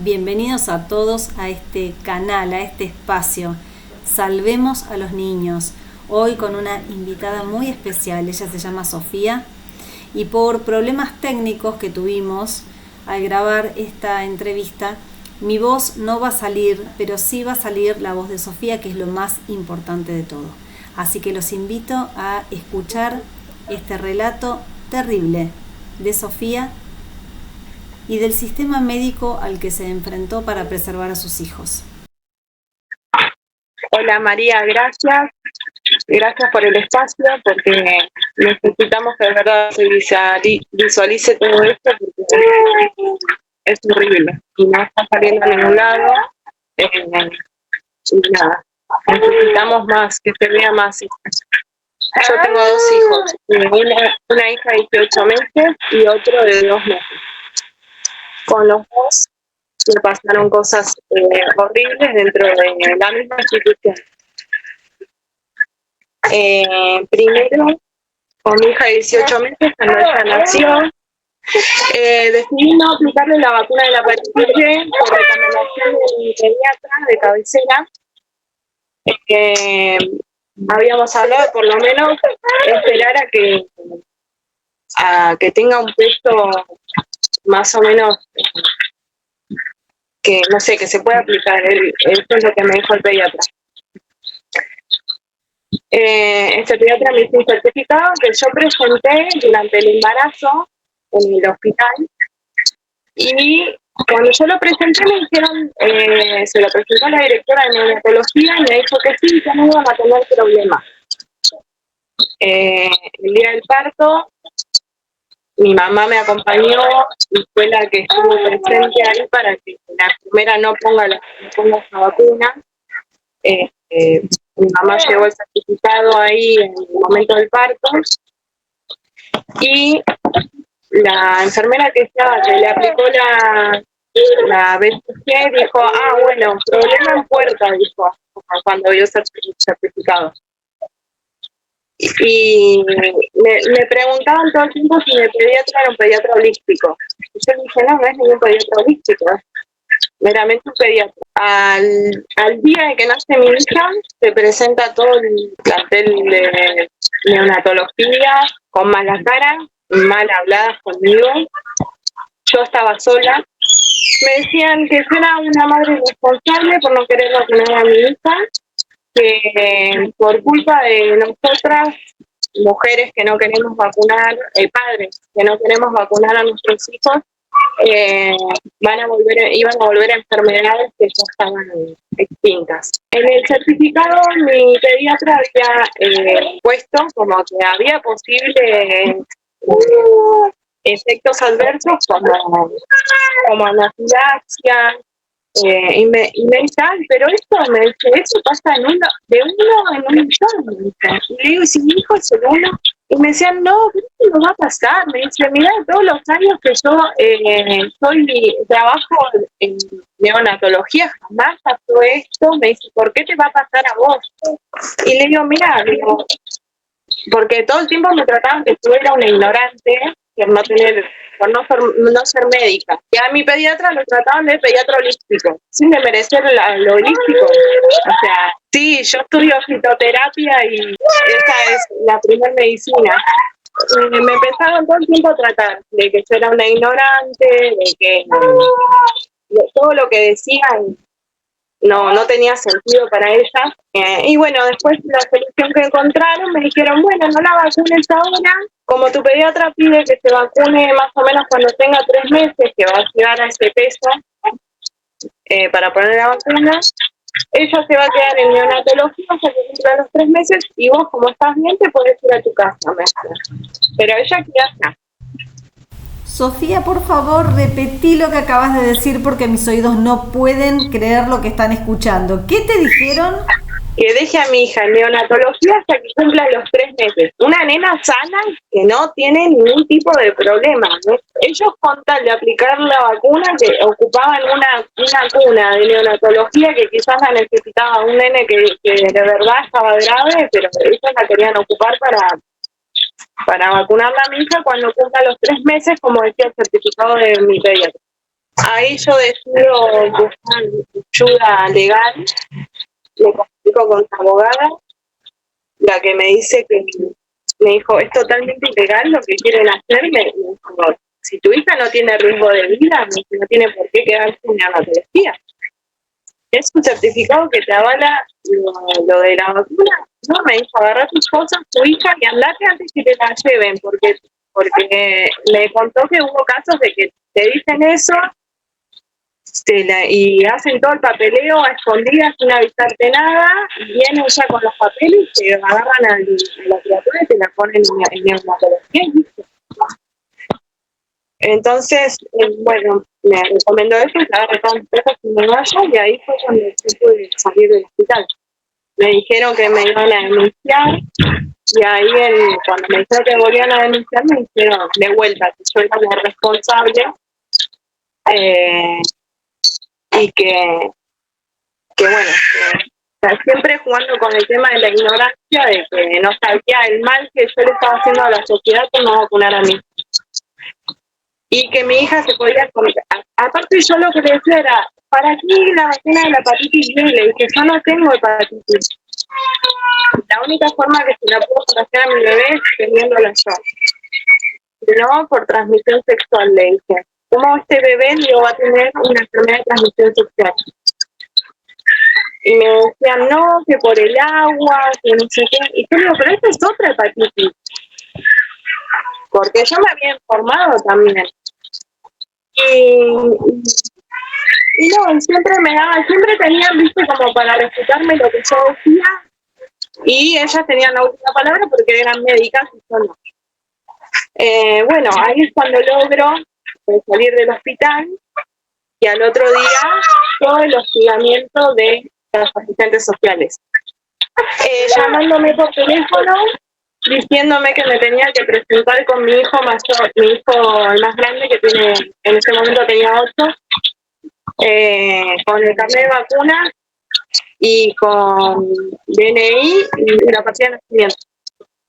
Bienvenidos a todos a este canal, a este espacio. Salvemos a los niños. Hoy con una invitada muy especial, ella se llama Sofía y por problemas técnicos que tuvimos al grabar esta entrevista, mi voz no va a salir, pero sí va a salir la voz de Sofía, que es lo más importante de todo. Así que los invito a escuchar este relato terrible de Sofía y del sistema médico al que se enfrentó para preservar a sus hijos. Hola María, gracias. Gracias por el espacio, porque necesitamos que de verdad se visualice todo esto, porque es horrible y no está saliendo a ningún lado. Y nada, necesitamos más, que se vea más. Yo tengo dos hijos, una hija de 18 meses y otro de 2 meses. Con los dos me pasaron cosas horribles dentro de la misma institución. Primero, con mi hija de 18 meses, cuando ella nació, decidí no aplicarle la vacuna de la hepatitis B por recomendación de mi pediatra de cabecera. Habíamos hablado por lo menos esperar a que tenga un peso más o menos que no sé, que se pueda aplicar. Eso es lo que me dijo el pediatra. Este pediatra me hizo un certificado que yo presenté durante el embarazo en el hospital, y cuando yo lo presenté me dijeron, se lo presentó a la directora de neonatología y me dijo que sí, que no iban a tener problemas. El día del parto mi mamá me acompañó y fue la que estuvo presente ahí para que la primera no ponga esa vacuna. Mi mamá llevó el certificado ahí en el momento del parto, y la enfermera que le aplicó la BCG dijo, bueno, problema en puerta, dijo, cuando vio el certificado. Y me preguntaban todo el tiempo si mi pediatra era un pediatra holístico. Y yo dije, no es ningún pediatra holístico, es meramente un pediatra. Al día de que nace mi hija, se presenta todo el plantel de neonatología con mala cara, mal habladas conmigo. Yo estaba sola. Me decían que yo era una madre responsable por no querer vacunar a mi hija, que por culpa de nosotras, mujeres que no queremos vacunar, padres que no queremos vacunar a nuestros hijos, iban a volver a enfermedades que ya estaban extintas. En el certificado mi pediatra había puesto como que había posibles efectos adversos como anafilaxia, y me dice, pero eso pasa de uno en un millón. Y le digo, si mi hijo es el uno, y me decían, no, pero esto no va a pasar. Me dice, mira, todos los años que yo trabajo en neonatología, jamás pasó esto. Me dice, ¿por qué te va a pasar a vos? Y le digo, mira, porque todo el tiempo me trataban que yo era una ignorante, por no ser médica. Y a mi pediatra lo trataban de pediatra holístico, sin desmerecer lo holístico. O sea, sí, yo estudio fitoterapia y esa es la primera medicina. Me empezaron todo el tiempo a tratar de que yo era una ignorante, de que todo lo que decían no tenía sentido para ella. Y bueno, después la solución que encontraron, me dijeron, bueno, no la vacunes ahora, como tu pediatra pide que se vacune más o menos cuando tenga 3 meses, que va a llegar a ese peso para poner la vacuna, ella se va a quedar en neonatología hasta que cumpla los 3 meses, y vos, como estás bien, te podés ir a tu casa, pero ella queda acá. Sofía, por favor, repetí lo que acabas de decir porque mis oídos no pueden creer lo que están escuchando. ¿Qué te dijeron? Que deje a mi hija en neonatología hasta que cumpla los 3 meses. Una nena sana que no tiene ningún tipo de problema, ¿no? Ellos, con tal de aplicar la vacuna, que ocupaban una cuna de neonatología que quizás la necesitaba un nene que de verdad estaba grave, pero ellos la querían ocupar para vacunarla a mi hija cuando cumpla los 3 meses, como decía el certificado de mi pediatra. Ahí yo decido buscar ayuda legal, me comunico con la abogada, la que me dice que me dijo, es totalmente ilegal lo que quieren hacer, me dijo, si tu hija no tiene riesgo de vida, no tiene por qué quedarse en la patología. Es un certificado que te avala lo de la vacuna. No, me dijo, agarra tus cosas, tu hija, y andate antes que te la lleven, porque me contó que hubo casos de que te dicen eso y hacen todo el papeleo a escondidas sin avisarte nada, y vienen ya con los papeles, te agarran a la criatura y te la ponen en neonatología y listo. Entonces, bueno, me recomendó eso, que agarre todas mis cosas y me vaya, y ahí fue cuando yo pude salir del hospital. Me dijeron que me iban a denunciar, y ahí cuando me dijeron que volvían a denunciar, me dijeron de vuelta que yo era la responsable, y que bueno, siempre jugando con el tema de la ignorancia, de que no sabía el mal que yo le estaba haciendo a la sociedad por no vacunar a mí. Y que mi hija se podía contagiar. Aparte yo lo que le decía era, ¿para qué la vacuna de la hepatitis B? Le dije, yo no tengo hepatitis. La única forma que se la puedo contagiar a mi bebé es teniéndola yo. No por transmisión sexual, le dije. ¿Cómo este bebé no va a tener una enfermedad de transmisión sexual? Y me decían, no, que por el agua, que no sé qué. Y yo digo, pero esta es otra hepatitis. Porque yo me había informado también. Y no, siempre tenían, viste, como para respetarme lo que yo decía, y ellas tenían la última palabra porque eran médicas y yo no. Bueno, ahí es cuando logro salir del hospital, y al otro día todo el hostigamiento de las asistentes sociales, llamándome por teléfono, diciéndome que me tenía que presentar con mi hijo mayor, mi hijo el más grande, que tiene, en ese momento tenía 8, con el carnet de vacuna y con DNI y la partida de nacimiento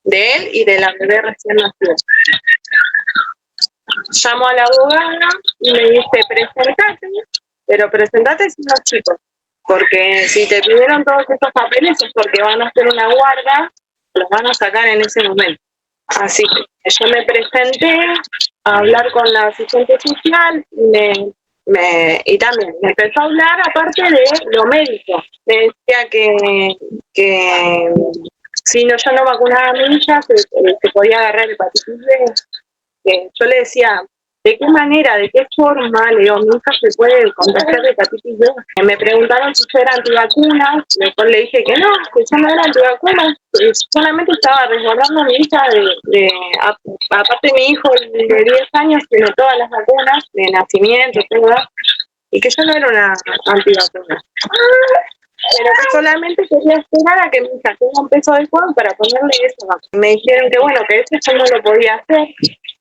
de él y de la bebé recién nacida. Llamo a la abogada y me dice, presentate sin los chicos, porque si te pidieron todos estos papeles es porque van a hacer una guarda, los van a sacar en ese momento. Así que yo me presenté a hablar con la asistente social y también me empezó a hablar aparte de lo médico. Me decía que si no, yo no vacunaba a mi hija, se podía agarrar hepatitis B. Yo le decía, ¿de qué manera, de qué forma, le digo, mi hija se puede contagiar de hepatitis B? Me preguntaron si yo era antivacunas, después le dije que yo no era antivacunas, solamente estaba resguardando a mi hija aparte mi hijo de 10 años tiene todas las vacunas, de nacimiento, todo, y que yo no era una antivacuna. Pero que solamente quería esperar a que mi hija tenga un peso adecuado para ponerle eso. Me dijeron que bueno, que eso yo no lo podía hacer,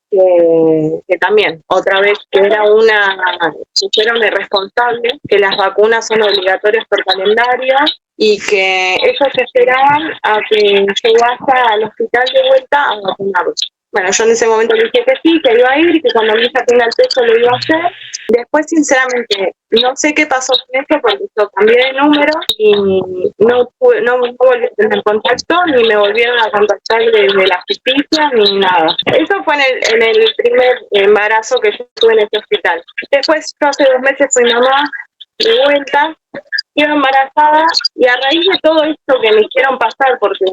que también, otra vez, que era una irresponsable, que las vacunas son obligatorias por calendario y que ellos esperaban a que yo vaya al hospital de vuelta a vacunarlos. Bueno, yo en ese momento le dije que sí, que iba a ir, que cuando mi hija tenga el peso lo iba a hacer. Después, sinceramente, no sé qué pasó con eso, porque yo cambié de número y no volví a tener contacto, ni me volvieron a contactar desde la justicia, ni nada. Eso fue en el primer embarazo que yo tuve en este hospital. Después, yo hace 2 meses fui mamá de vuelta, quedé embarazada, y a raíz de todo esto que me hicieron pasar, porque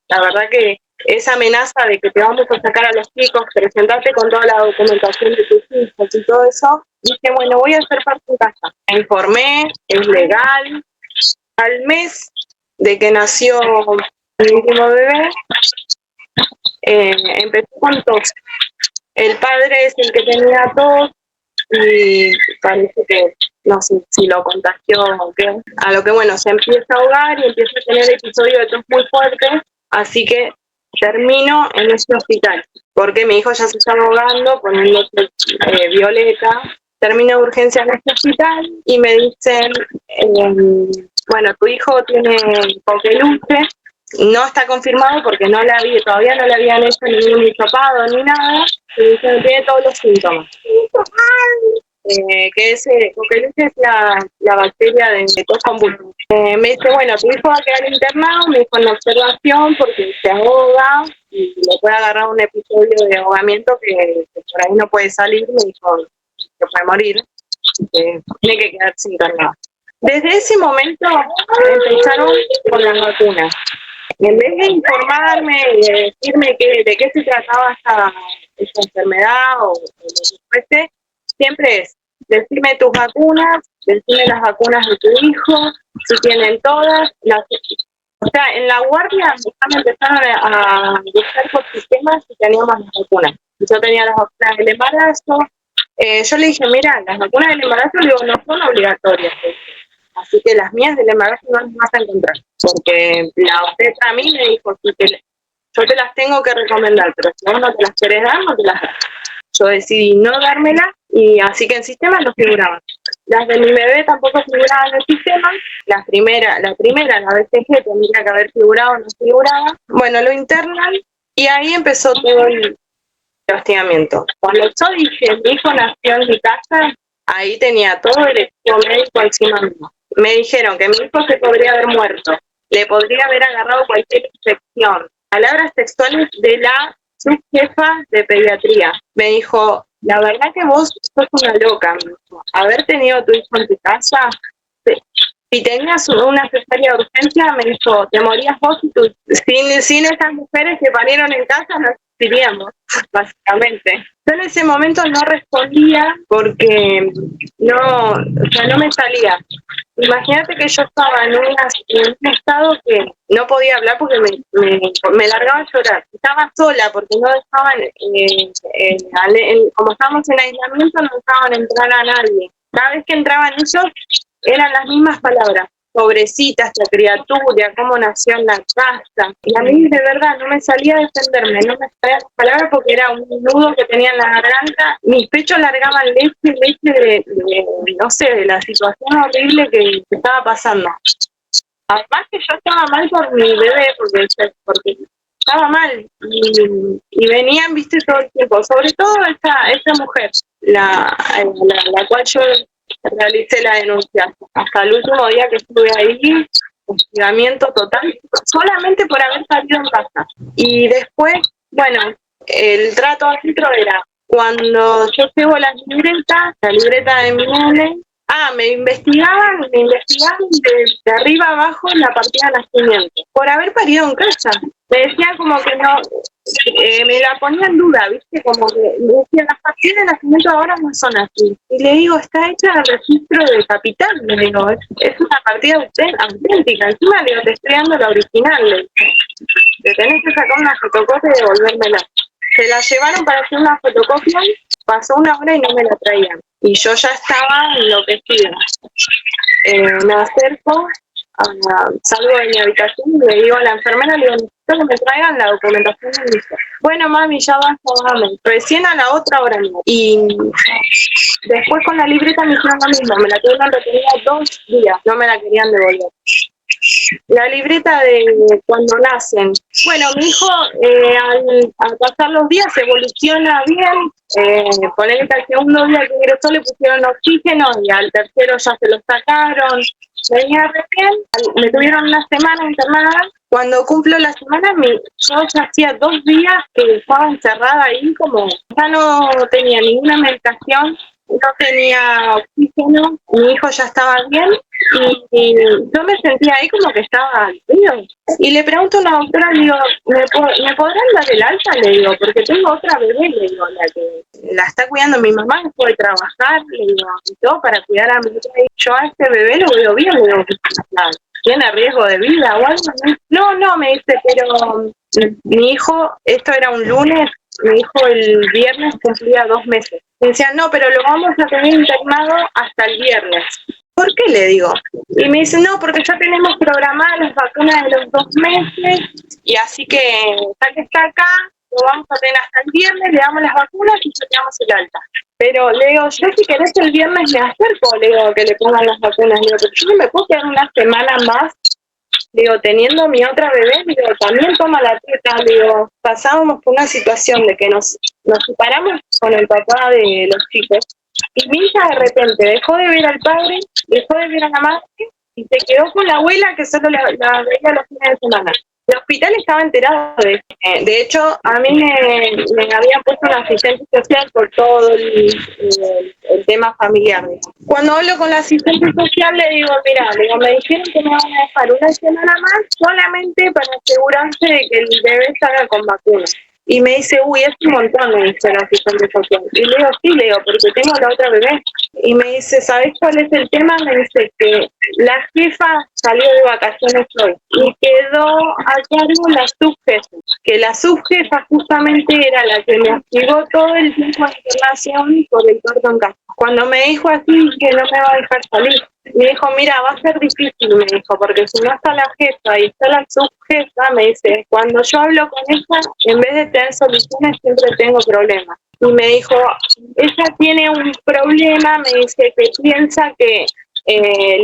la verdad que esa amenaza de que te vamos a sacar a los chicos, presentarte con toda la documentación de tus hijos y todo eso, dije, bueno, voy a hacer parte en casa. Me informé, es legal. Al mes de que nació mi último bebé, empezó con tos. El padre es el que tenía tos y parece que no sé si lo contagió o qué. A lo que bueno, se empieza a ahogar y empieza a tener episodios de tos muy fuertes, así que termino en ese hospital, porque mi hijo ya se está ahogando, poniéndose violeta. Termino de urgencia en este hospital y me dicen, bueno, tu hijo tiene coqueluche, no está confirmado porque todavía no le habían hecho ningún hisopado ni nada, y dicen que tiene todos los síntomas. que es Coqueluche es la bacteria de tos convulsivo. Me dice, bueno, tu hijo va a quedar internado, me dijo en observación porque se ahoga y le puede agarrar un episodio de ahogamiento que por ahí no puede salir, me dijo que puede morir, que tiene que quedarse internado. Desde ese momento empezaron con las vacunas. En vez de informarme y de decirme de qué se trataba esta enfermedad o lo que fuese, siempre es decirme tus vacunas, decirme las vacunas de tu hijo, si tienen todas. O sea, en la guardia me empezaron a buscar por sistemas si teníamos las vacunas. Yo tenía las vacunas del embarazo. Yo le dije, mira, las vacunas del embarazo no son obligatorias. Así que las mías del embarazo no las vas a encontrar. Porque la obstetra a mí me dijo, yo te las tengo que recomendar, pero si vos no te las querés dar, no te las das. Yo decidí no dármelas y así que en sistema no figuraban. Las de mi bebé tampoco figuraban en el sistema. La primera, la BCG, tendría que haber figurado, no figuraba. Bueno, lo internan y ahí empezó todo el hostigamiento. Cuando yo dije, mi hijo nació en mi casa, ahí tenía todo el equipo médico encima mío. Me dijeron que mi hijo se podría haber muerto, le podría haber agarrado cualquier infección. Palabras textuales de la subjefa de pediatría. Me dijo, la verdad que vos sos una loca, me dijo. Haber tenido a tu hijo en tu casa, si tenías una cesárea de urgencia, me dijo, te morías vos y tú. Sin esas mujeres que parieron en casa no existiríamos, básicamente. Yo en ese momento no respondía porque no me salía. Imagínate que yo estaba en un estado que no podía hablar porque me largaba a llorar. Estaba sola porque no dejaban, como estábamos en aislamiento, no dejaban entrar a nadie. Cada vez que entraban ellos, eran las mismas palabras. Pobrecita esta criatura, cómo nació en la casa. Y a mí de verdad no me salía a defenderme, no me salía las palabras porque era un nudo que tenía en la garganta. Mis pechos largaban leche no sé, de la situación horrible que estaba pasando. Además que yo estaba mal por mi bebé, porque estaba mal. Y venían, viste, todo el tiempo. Sobre todo esta mujer, la cual yo realicé la denuncia. Hasta el último día que estuve ahí, hostigamiento total, solamente por haber salido en casa. Y después, bueno, el trato adentro era, cuando yo llevo la libreta de mi nene, me investigaban de arriba abajo en la partida de nacimiento, por haber parido en casa. Me decían como que no, me la ponía en duda, ¿viste? Como que me decían, las partidas de nacimiento ahora no son así. Y le digo, está hecha el registro de capital, le digo, es una partida auténtica. Encima le digo, te estoy dando la original, le digo. Te tenés que sacar una fotocopia y devolvérmela. Se la llevaron para hacer una fotocopia, pasó una hora y no me la traían. Y yo ya estaba enloquecida. Me acerco, salgo de mi habitación y le digo a la enfermera, le digo, necesito que me traigan la documentación de mi hijo. Bueno, mami, ya basta, recién a la otra hora no. Y después con la libreta me hicieron lo mismo, me la tuvieron retenida 2 días, no me la querían devolver. La libreta de cuando nacen. Bueno, mi hijo al pasar los días evoluciona bien, ponele que al segundo día que ingresó le pusieron oxígeno y al tercero ya se lo sacaron, venía re bien, me tuvieron una semana internada. Cuando cumplo la semana, yo ya hacía 2 días que estaba encerrada ahí, como ya no tenía ninguna medicación, no tenía oxígeno, mi hijo ya estaba bien y yo me sentía ahí como que estaba bien. Y le pregunto a una doctora, le digo, ¿me podrán dar el alta? Le digo, porque tengo otra bebé, le digo, la que la está cuidando mi mamá después de trabajar, le digo, y todo para cuidar a mi bebé. Yo a este bebé lo veo bien, le digo, ¿tiene riesgo de vida o algo? No, me dice, pero mi hijo, esto era un lunes, mi hijo el viernes cumplía 2 meses. Me decían, no, pero lo vamos a tener internado hasta el viernes. ¿Por qué? Le digo. Y me dicen, no, porque ya tenemos programadas las vacunas de los 2 meses, y así que, ya que está acá, lo vamos a tener hasta el viernes, le damos las vacunas y ya te damos el alta. Pero le digo, yo si querés el viernes me acerco, le digo, que le pongan las vacunas. Le digo, pero yo no me puedo quedar una semana más. Le digo, teniendo mi otra bebé, le digo, también toma la teta. Le digo, pasábamos por una situación de que nos separamos con el papá de los chicos. Y mi hija de repente dejó de ver al padre, dejó de ver a la madre y se quedó con la abuela que solo la veía los fines de semana. El hospital estaba enterado de esto. De hecho, a mí me habían puesto una asistente social por todo el tema familiar. Cuando hablo con la asistente social le digo, mira, me dijeron que me van a dejar una semana más solamente para asegurarse de que el bebé salga con vacunas. Y me dice, uy, es un montón, me dice la asistente social. Y le digo, sí, le digo, porque tengo la otra bebé. Y me dice, ¿sabes cuál es el tema? Me dice que la jefa salió de vacaciones hoy y quedó a cargo la subjefa, que la subjefa justamente era la que me activó todo el tiempo de internación por el parto en casa. Cuando me dijo así que no me va a dejar salir, me dijo, mira, va a ser difícil, me dijo, porque si no está la jefa y está la subjefa, me dice, cuando yo hablo con ella, en vez de tener soluciones, siempre tengo problemas. Y me dijo, ella tiene un problema, me dice que piensa que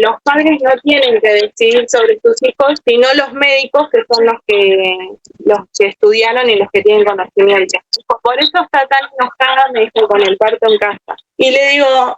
los padres no tienen que decidir sobre sus hijos, sino los médicos, que son los que estudiaron y los que tienen conocimiento. Por eso está tan enojada, me dijo, con el parto en casa. Y le digo,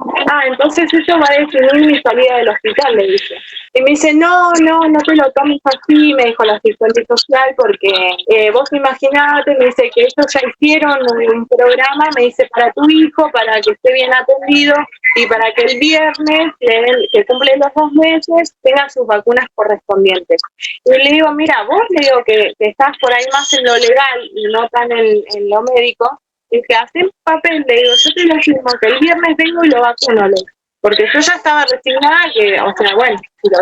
entonces eso va a definir mi salida del hospital, le dije. Y me dice, no te lo tomes así, me dijo la asistente social, porque vos imaginate, me dice que ellos ya hicieron un programa, me dice, para tu hijo, para que esté bien atendido y para que el viernes, que cumple los 2 meses, tenga sus vacunas correspondientes. Y le digo, mira, vos le digo que estás por ahí más en lo legal y no tan en lo médico, y que hacen papel, le digo, yo te lo firmo, que el viernes vengo y lo vacuno, le digo. Porque yo ya estaba resignada que,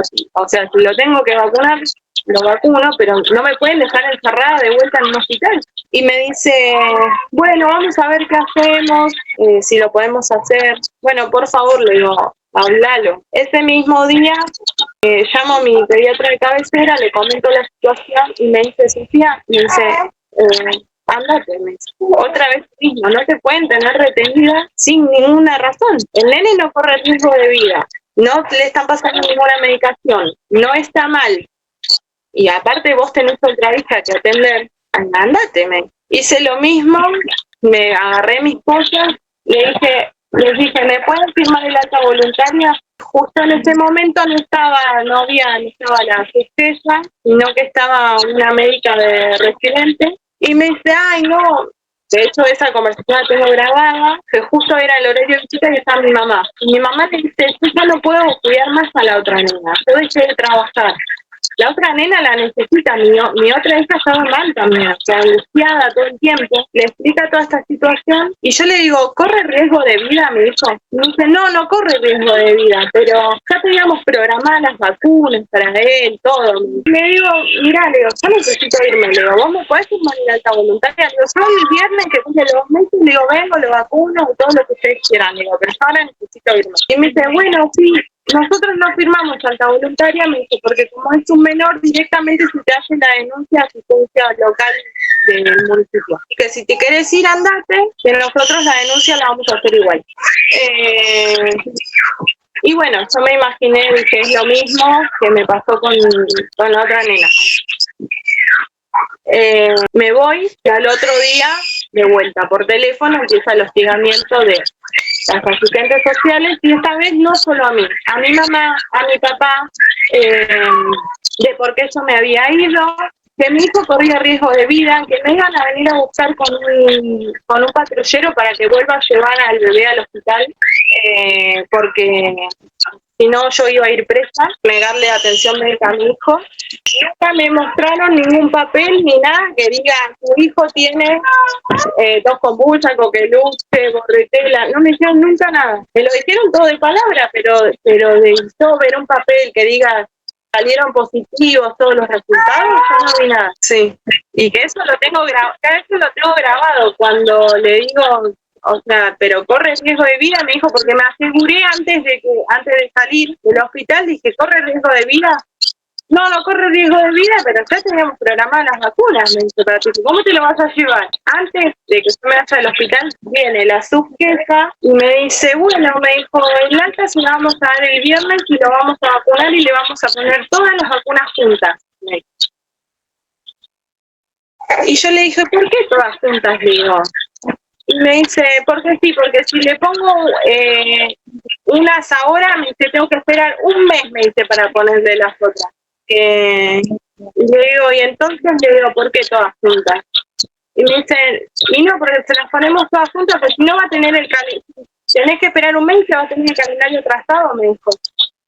si lo tengo que vacunar, lo vacuno, pero no me pueden dejar encerrada de vuelta en un hospital. Y me dice, bueno, vamos a ver qué hacemos, si lo podemos hacer. Bueno, por favor, le digo, hablalo. Ese mismo día llamo a mi pediatra de cabecera, le comento la situación y me dice, Sofía, andate, me dice. Otra vez mismo, no te pueden tener retenida sin ninguna razón. El nene no corre riesgo de vida, no le están pasando ninguna medicación, no está mal. Y aparte vos tenés otra hija que atender, andate, me. Hice lo mismo, me agarré mis cosas y les dije, ¿me pueden firmar el alta voluntaria? Justo en ese momento no estaba la jefa, sino que estaba una médica de residente. Y me dice, no, de hecho esa conversación la tengo grabada, que justo era el horario de visita y estaba mi mamá. Y mi mamá le dice, yo ya no puedo cuidar más a la otra nena, yo dejé de trabajar. La otra nena la necesita, mi otra hija estaba mal también, angustiada todo el tiempo, le explica toda esta situación y yo le digo, ¿corre riesgo de vida, mi hijo? Y me dice, no corre riesgo de vida, pero ya teníamos programadas las vacunas para él, todo. Y le digo, mira, le digo, yo necesito irme, le digo, ¿vos me podés firmar el alta voluntaria? Le digo, yo el viernes que cumple los 2 meses, le digo, vengo, lo vacuno, todo lo que ustedes quieran, le digo, pero yo ahora necesito irme. Y me dice, bueno, sí. Nosotros no firmamos alta voluntaria, me dice, porque como es un menor, directamente se te hace la denuncia a asistencia local del municipio. Y que si te querés ir, andate, que nosotros la denuncia la vamos a hacer igual. Y bueno, yo me imaginé que es lo mismo que me pasó con la otra nena. Me voy y al otro día, de vuelta por teléfono, empieza el hostigamiento de las asistentes sociales, y esta vez no solo a mí, a mi mamá, a mi papá, de por qué yo me había ido, que mi hijo corría riesgo de vida, que me iban a venir a buscar con un patrullero para que vuelva a llevar al bebé al hospital, porque si no yo iba a ir presa, negarle atención médica a mi hijo. Nunca me mostraron ningún papel ni nada que diga, tu hijo tiene tos convulsa, coqueluche, borretela, no me dijeron nunca nada. Me lo dijeron todo de palabra, pero de yo ver un papel que diga, salieron positivos todos los resultados, yo no vi nada. Sí, y que eso lo tengo grabado cuando le digo, pero corre riesgo de vida, me dijo, porque me aseguré antes de salir del hospital, dije, ¿corre riesgo de vida? No corre riesgo de vida, pero ya teníamos programadas las vacunas, me dice, pero ¿cómo te lo vas a llevar? Antes de que yo me vaya al hospital, viene la subjefa y me dice, bueno, me dijo, el alta se la vamos a dar el viernes y lo vamos a vacunar y le vamos a poner todas las vacunas juntas. Y yo le dije, ¿por qué todas juntas? Le digo. Y me dice, ¿por qué sí? Porque si le pongo unas ahora, me dice, tengo que esperar un mes, me dice, para ponerle las otras. Y le digo, y entonces le digo, ¿por qué todas juntas? Y me dice, y no, porque se las ponemos todas juntas, porque si no va a tener el calendario, tenés que esperar un mes y se va a tener el calendario atrasado, me dijo.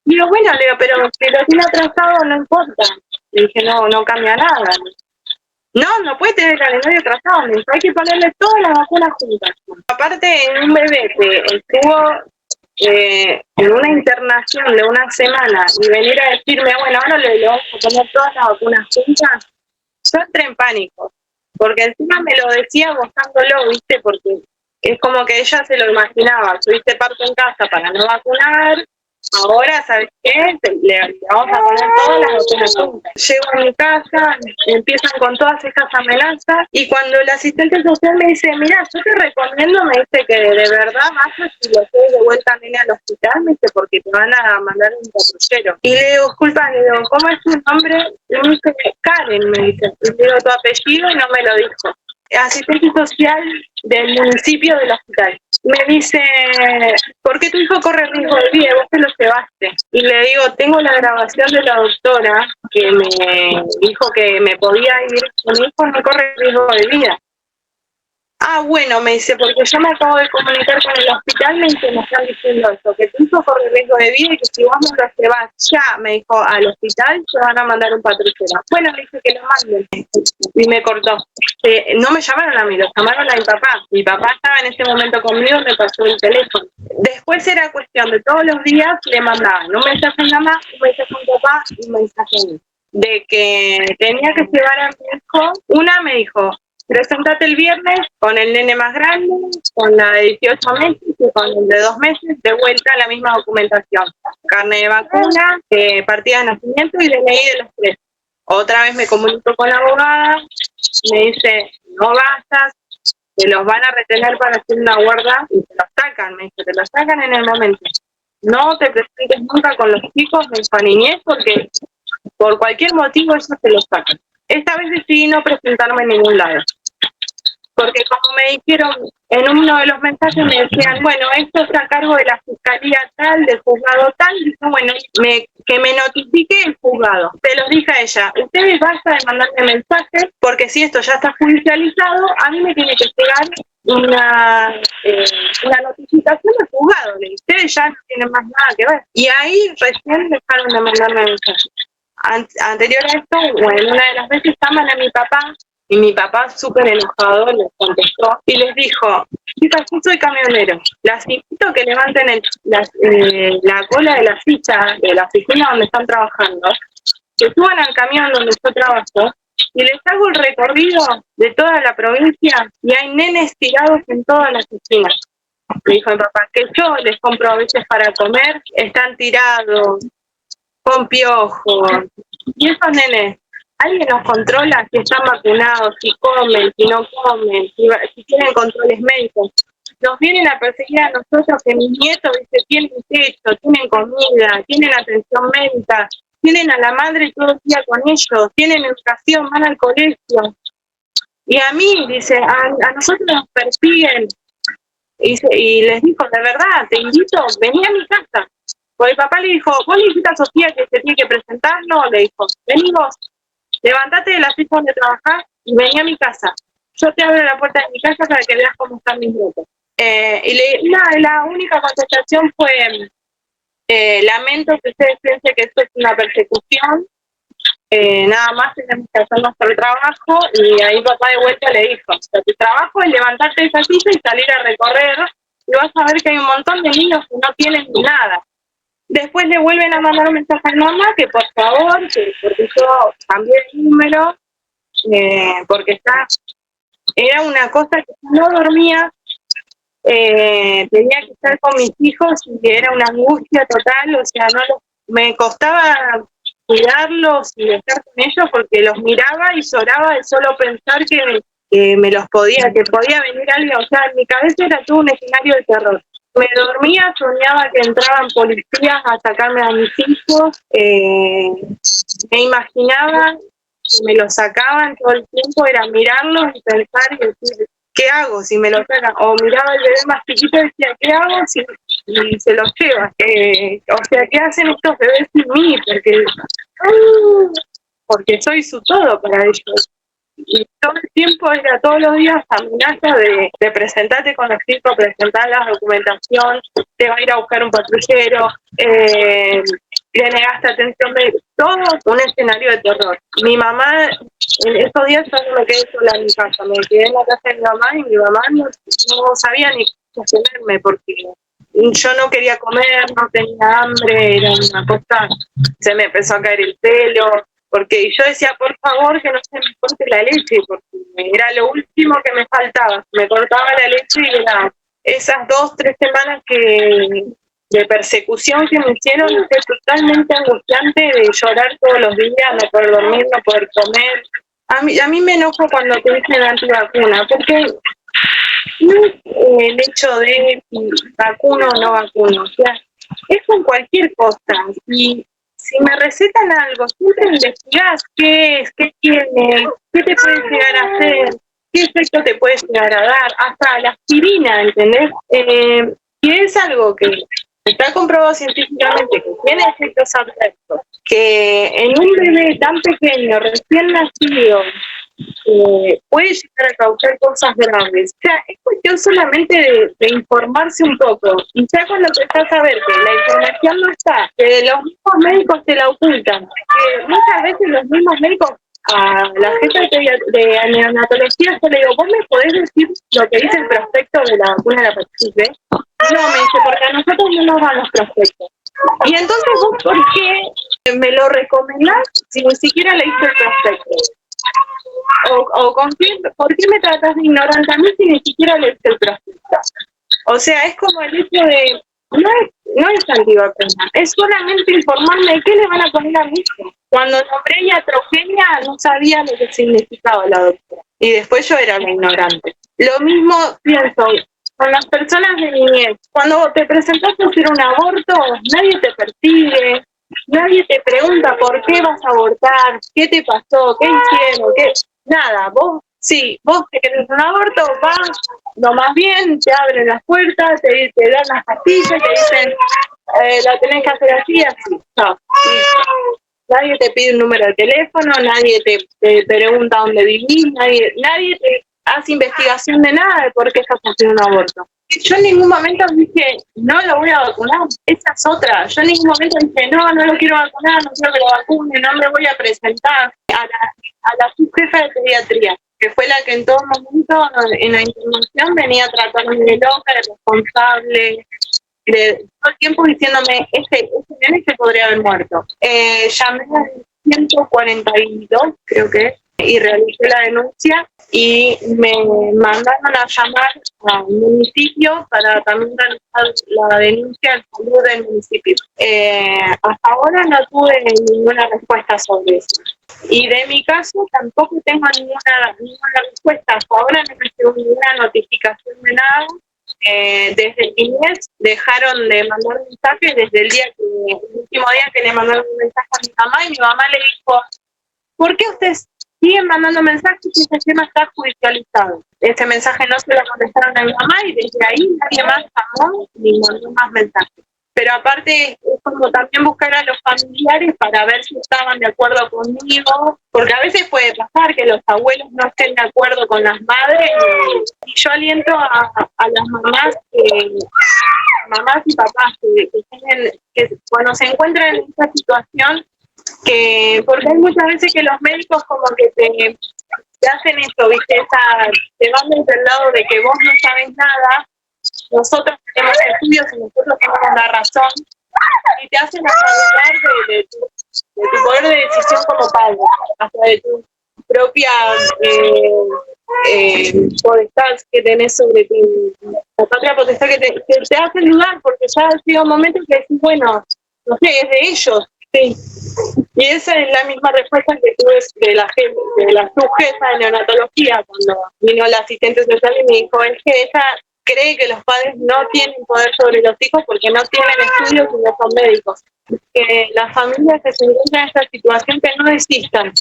Digo, bueno, le digo, pero si lo tiene atrasado no importa. Le dije, no cambia nada. No puede tener el calendario atrasado, me dijo, hay que ponerle todas las vacunas juntas. Aparte, en un bebé que estuvo en una internación de una semana y venir a decirme, bueno, ahora le vamos a poner todas las vacunas juntas, yo entré en pánico. Porque encima me lo decía gozándolo, ¿viste? Porque es como que ella se lo imaginaba. Tuviste parto en casa para no vacunar, ahora, ¿sabes qué? Le vamos a poner todas las vacunas juntas. Llego a mi casa, empiezan con todas estas amenazas, y cuando el asistente social me dice, mira, yo te recomiendo, me dice que de verdad vayas y lo lleves de vuelta, nene, al hospital, me dice, porque te van a mandar un patrullero. Y le digo, disculpa, le digo, ¿cómo es tu nombre? Y me dice, Karen, me dice. Y le digo tu apellido y no me lo dijo. Asistente social del municipio del hospital. Me dice, ¿por qué tu hijo corre riesgo de vida? Vos te lo llevaste. Y le digo, tengo la grabación de la doctora que me dijo que me podía ir, mi hijo no corre riesgo de vida. Ah, bueno, me dice, porque yo me acabo de comunicar con el hospital, me dice, me están diciendo esto, que tu hijo corre riesgo de vida y que si vos no lo llevas ya, me dijo, al hospital, te van a mandar un patrullero. Bueno, le dije que lo manden. Y me cortó. No me llamaron a mí, lo llamaron a mi papá. Mi papá estaba en ese momento conmigo, me pasó el teléfono. Después era cuestión de todos los días, le mandaban un mensaje a mi mamá, un mensaje a mi papá y un mensaje a mí. De que tenía que llevar a mi hijo, una me dijo, presentate el viernes con el nene más grande, con la de 18 meses y con el de 2 meses, de vuelta a la misma documentación. Carne de vacuna, partida de nacimiento y DNI de los 3. Otra vez me comunico con la abogada, me dice, no bastas, te los van a retener para hacer una guarda y te los sacan, me dice, te los sacan en el momento. No te presentes nunca con los chicos de su niñez porque por cualquier motivo ellos te los sacan. Esta vez decidí no presentarme en ningún lado. Porque como me dijeron en uno de los mensajes, me decían, bueno, esto está a cargo de la fiscalía tal, del juzgado tal, y dijo, bueno, que me notifique el juzgado. Se los dije a ella, ustedes basta de mandarme mensajes, porque si esto ya está judicializado, a mí me tiene que llegar una notificación del juzgado. Le dije, ustedes ya no tienen más nada que ver. Y ahí recién dejaron de mandarme mensajes. Anterior a esto, bueno, en una de las veces llaman a mi papá, y mi papá súper enojado les contestó y les dijo, chicas, yo soy camionero, las invito a que levanten la cola de la ficha de la oficina donde están trabajando, que suban al camión donde yo trabajo y les hago el recorrido de toda la provincia y hay nenes tirados en todas las esquinas. Me dijo mi papá, que yo les compro a veces para comer, están tirados, con piojos, y esos nenes, ¿alguien los controla si están vacunados, si comen, si no comen, si tienen controles médicos? Nos vienen a perseguir a nosotros que mis nietos, dice, tienen techo, tienen comida, tienen atención médica, tienen a la madre todo el día con ellos, tienen educación, van al colegio. Y a mí, dice, a nosotros nos persiguen. Y les dijo, de verdad, te invito, vení a mi casa. Porque el papá le dijo, ¿vos le dijiste a Sofía que se tiene que presentar? No, le dijo, vení vos, levantate de la silla donde trabajás y vení a mi casa. Yo te abro la puerta de mi casa para que veas cómo están mis nietos. La única contestación fue, lamento que ustedes piensen que esto es una persecución, nada más tenemos que hacer nuestro trabajo. Y ahí papá de vuelta le dijo, o sea, tu trabajo es levantarte de esa silla y salir a recorrer, y vas a ver que hay un montón de niños que no tienen nada. Después le vuelven a mandar un mensaje a mi mamá que por favor, porque yo cambié el número, porque era una cosa que no dormía, tenía que estar con mis hijos y era una angustia total, o sea, me costaba cuidarlos y estar con ellos porque los miraba y lloraba de solo pensar que podía venir alguien, o sea, en mi cabeza era todo un escenario de terror. Me dormía, soñaba que entraban policías a sacarme a mis hijos, me imaginaba que me los sacaban todo el tiempo, era mirarlos y pensar y decir, ¿qué hago si me lo sacan? O miraba al bebé más chiquito y decía, ¿qué hago si se los lleva? O sea, ¿qué hacen estos bebés sin mí? Porque soy su todo para ellos. Y todo el tiempo era todos los días amenaza de presentarte con los chicos, presentar la documentación, te va a ir a buscar un patrullero, le negaste atención, todo un escenario de terror. Mi mamá, en esos días yo no me quedé sola en mi casa, me quedé en la casa de mi mamá y mi mamá no sabía ni qué hacerme porque yo no quería comer, no tenía hambre, era una cosa, se me empezó a caer el pelo, porque yo decía, por favor, que no se me corte la leche, porque era lo último que me faltaba. Me cortaba la leche y era esas 2-3 semanas de persecución que me hicieron fue totalmente angustiante, de llorar todos los días, no poder dormir, no poder comer. A mí me enoja cuando te dicen antivacuna, porque no es el hecho de vacuno o no vacuno, o sea, es con cualquier cosa. Y si me recetan algo, siempre investigás qué es, qué tiene, qué te puede llegar a hacer, qué efecto te puede llegar a dar, hasta la aspirina, ¿entendés? Y es algo que está comprobado científicamente que tiene efectos adversos, que en un bebé tan pequeño, recién nacido, puede llegar a causar cosas graves. O sea, es cuestión solamente de informarse un poco. Y ya cuando empezás a ver que la información no está, que los mismos médicos te la ocultan, que muchas veces los mismos médicos, a la jefa de neonatología, yo le digo, ¿vos me podés decir lo que dice el prospecto de la vacuna de la hepatitis B? No, me dice, porque a nosotros no nos dan los prospectos. Y entonces, ¿vos por qué me lo recomendás si ni siquiera leíste el prospecto? ¿Por qué me tratas de ignorante a mí si ni siquiera leíste el prospecto? O sea, es como el hecho de, no es antivacuna, es solamente informarme de qué le van a poner a mi hijo. Cuando nombré iatrogenia no sabía lo que significaba la doctora. Y después yo era la ignorante. Lo mismo pienso con las personas de niñez. Cuando te presentaste a hacer un aborto, nadie te persigue, nadie te pregunta por qué vas a abortar, qué te pasó, qué hicieron, nada. Vos te querés un aborto, vas, lo más bien, te abren las puertas, te dan las pastillas, te dicen, la tenés que hacer así, así. No. Nadie te pide un número de teléfono, nadie te pregunta dónde vivís, nadie te hace investigación de nada de por qué estás haciendo un aborto. Yo en ningún momento dije, no lo voy a vacunar, esa es otra. Yo en ningún momento dije, no lo quiero vacunar, no quiero que lo vacune, no me voy a presentar a la subjefa de pediatría, que fue la que en todo momento en la internación venía a tratarme de loca, de responsable, todo el tiempo diciéndome, este nene se podría haber muerto. Llamé al 142, creo que es, y realicé la denuncia y me mandaron a llamar al municipio para también realizar la denuncia al salud del municipio. Hasta ahora no tuve ninguna respuesta sobre eso. Y de mi caso tampoco tengo ninguna respuesta. Hasta ahora no recibo ninguna notificación de nada. Desde el INES dejaron de mandar mensajes desde el último día que le mandaron un mensaje a mi mamá, y mi mamá le dijo, ¿por qué ustedes siguen mandando mensajes si este tema está judicializado? Ese mensaje no se lo contestaron a mi mamá y desde ahí nadie más llamó ni mandó más mensajes. Pero aparte es como también buscar a los familiares para ver si estaban de acuerdo conmigo, porque a veces puede pasar que los abuelos no estén de acuerdo con las madres, y yo aliento a las mamás y papás que cuando se encuentran en esta situación, porque hay muchas veces que los médicos como que te hacen esto, ¿viste? Te van desde el lado de que vos no sabes nada, nosotros tenemos estudios y nosotros tenemos la razón, y te hacen olvidar de tu poder de decisión como padre, hasta de tu propia potestad que tenés sobre la propia potestad que te hacen dudar, porque ya ha sido un momento que decís, bueno, no sé, es de ellos, sí. Y esa es la misma respuesta que tuve de la subjefa de neonatología cuando vino la asistente social y me dijo, es que ella cree que los padres no tienen poder sobre los hijos porque no tienen estudios y no son médicos. Que las familias que se encuentran en esta situación que no desistan,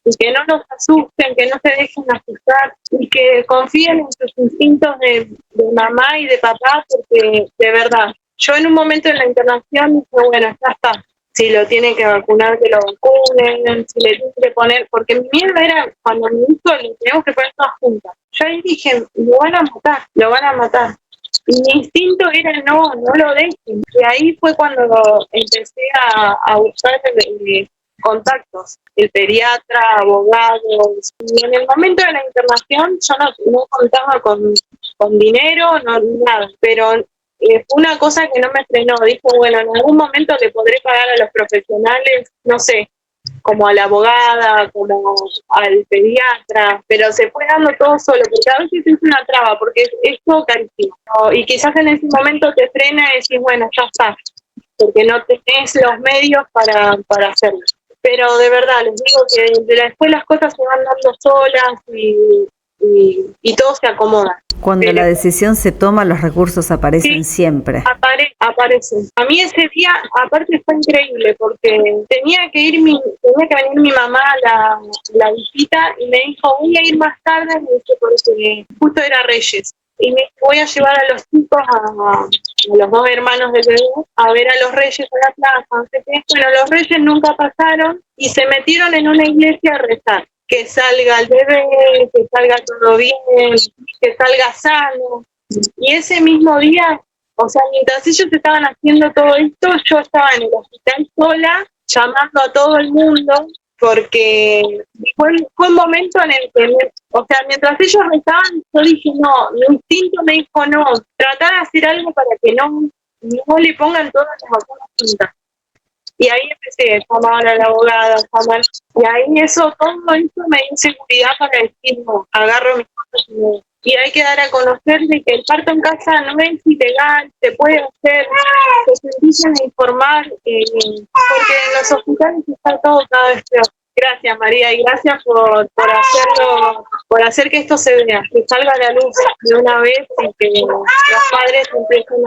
y que no nos asusten, que no se dejen asustar y que confíen en sus instintos de mamá y de papá, porque de verdad, yo en un momento en la internación dije, bueno, ya está, si lo tienen que vacunar, que lo vacunen, si le tienen que poner, porque mi miedo era cuando mi hijo le tenemos que poner todas juntas. Yo ahí dije, lo van a matar. Y mi instinto era no lo dejen. Y ahí fue cuando empecé a buscar contactos, el pediatra, abogados. Y en el momento de la internación yo no contaba con dinero, no nada, pero fue una cosa que no me frenó. Dijo, bueno, en algún momento le podré pagar a los profesionales, no sé, como a la abogada, como al pediatra, pero se fue dando todo solo, porque a veces es una traba, porque es todo carísimo, ¿no? Y quizás en ese momento te frena y decís, bueno, ya está, porque no tenés los medios para hacerlo. Pero de verdad, les digo que después las cosas se van dando solas y todo se acomoda. Cuando la decisión se toma, los recursos aparecen siempre. Aparecen. A mí ese día, aparte, fue increíble, porque tenía que venir mi mamá a la visita, y me dijo, voy a ir más tarde, me dice, porque justo era Reyes. Y me dijo, voy a llevar a los chicos, a los dos hermanos de bebé, a ver a los Reyes a la plaza, no sé qué. Bueno, los Reyes nunca pasaron y se metieron en una iglesia a rezar. Que salga el bebé, que salga todo bien, que salga sano. Y ese mismo día, o sea, mientras ellos estaban haciendo todo esto, yo estaba en el hospital sola, llamando a todo el mundo, porque fue un momento en el que, mientras ellos rezaban, yo dije, no, mi instinto me dijo, no, tratar de hacer algo para que no le pongan todas las vacunas juntas. Y ahí empecé a llamar a la abogada, y ahí todo eso me dio seguridad para decir, no, agarro mis cosas y hay que dar a conocer de que el parto en casa no es ilegal, se puede hacer, que se empiecen a informar, porque en los hospitales está todo cada vez peor. Gracias, María, y gracias por hacer que esto se vea, que salga a la luz de una vez y que los padres empiecen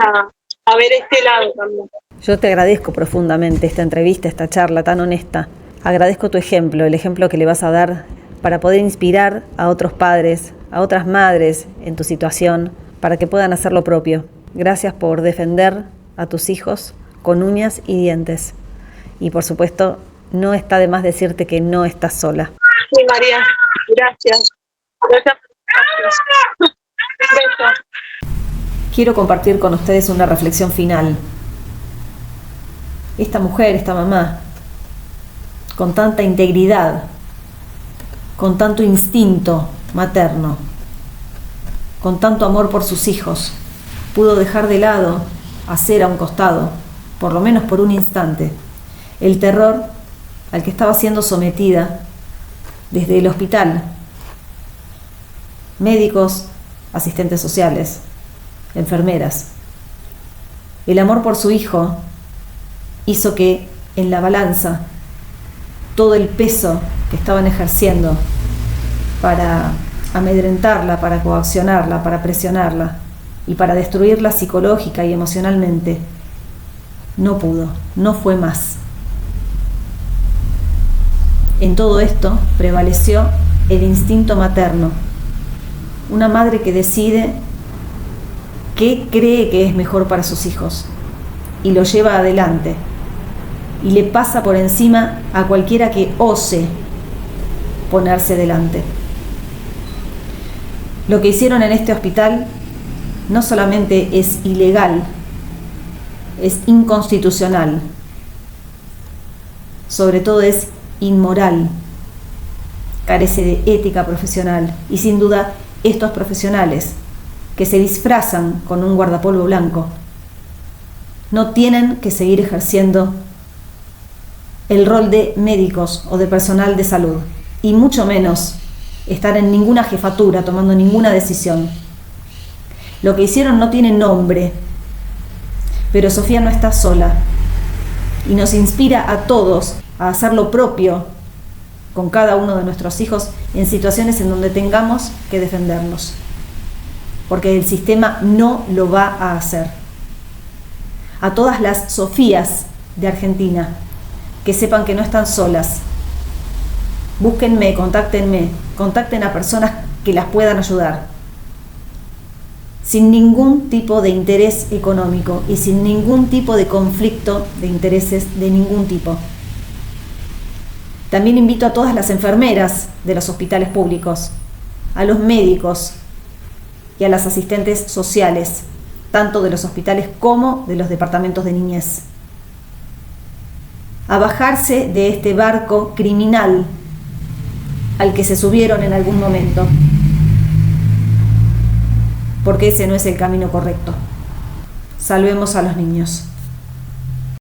a ver este lado también. Yo te agradezco profundamente esta entrevista, esta charla tan honesta. Agradezco tu ejemplo, el ejemplo que le vas a dar para poder inspirar a otros padres, a otras madres en tu situación, para que puedan hacer lo propio. Gracias por defender a tus hijos con uñas y dientes. Y por supuesto, no está de más decirte que no estás sola. Sí, María, gracias. Gracias. Un beso. Quiero compartir con ustedes una reflexión final. Esta mujer, esta mamá, con tanta integridad, con tanto instinto materno, con tanto amor por sus hijos, pudo dejar de lado, hacer a un costado, por lo menos por un instante, el terror al que estaba siendo sometida desde el hospital. Médicos, asistentes sociales, enfermeras. El amor por su hijo hizo que en la balanza todo el peso que estaban ejerciendo para amedrentarla, para coaccionarla, para presionarla y para destruirla psicológica y emocionalmente, no pudo, no fue más. En todo esto prevaleció el instinto materno, una madre que decide qué cree que es mejor para sus hijos y lo lleva adelante y le pasa por encima a cualquiera que ose ponerse delante. Lo que hicieron en este hospital no solamente es ilegal, es inconstitucional, sobre todo es inmoral, carece de ética profesional y sin duda estos profesionales que se disfrazan con un guardapolvo blanco no tienen que seguir ejerciendo el rol de médicos o de personal de salud y mucho menos estar en ninguna jefatura tomando ninguna decisión. Lo que hicieron no tiene nombre, pero Sofía no está sola y nos inspira a todos a hacer lo propio con cada uno de nuestros hijos en situaciones en donde tengamos que defendernos, porque el sistema no lo va a hacer. A todas las Sofías de Argentina, que sepan que no están solas, Búsquenme, contacten a personas que las puedan ayudar, sin ningún tipo de interés económico y sin ningún tipo de conflicto de intereses de ningún tipo. También invito a todas las enfermeras de los hospitales públicos, a los médicos y a las asistentes sociales, tanto de los hospitales como de los departamentos de niñez, a bajarse de este barco criminal al que se subieron en algún momento, porque ese no es el camino correcto. Salvemos a los niños.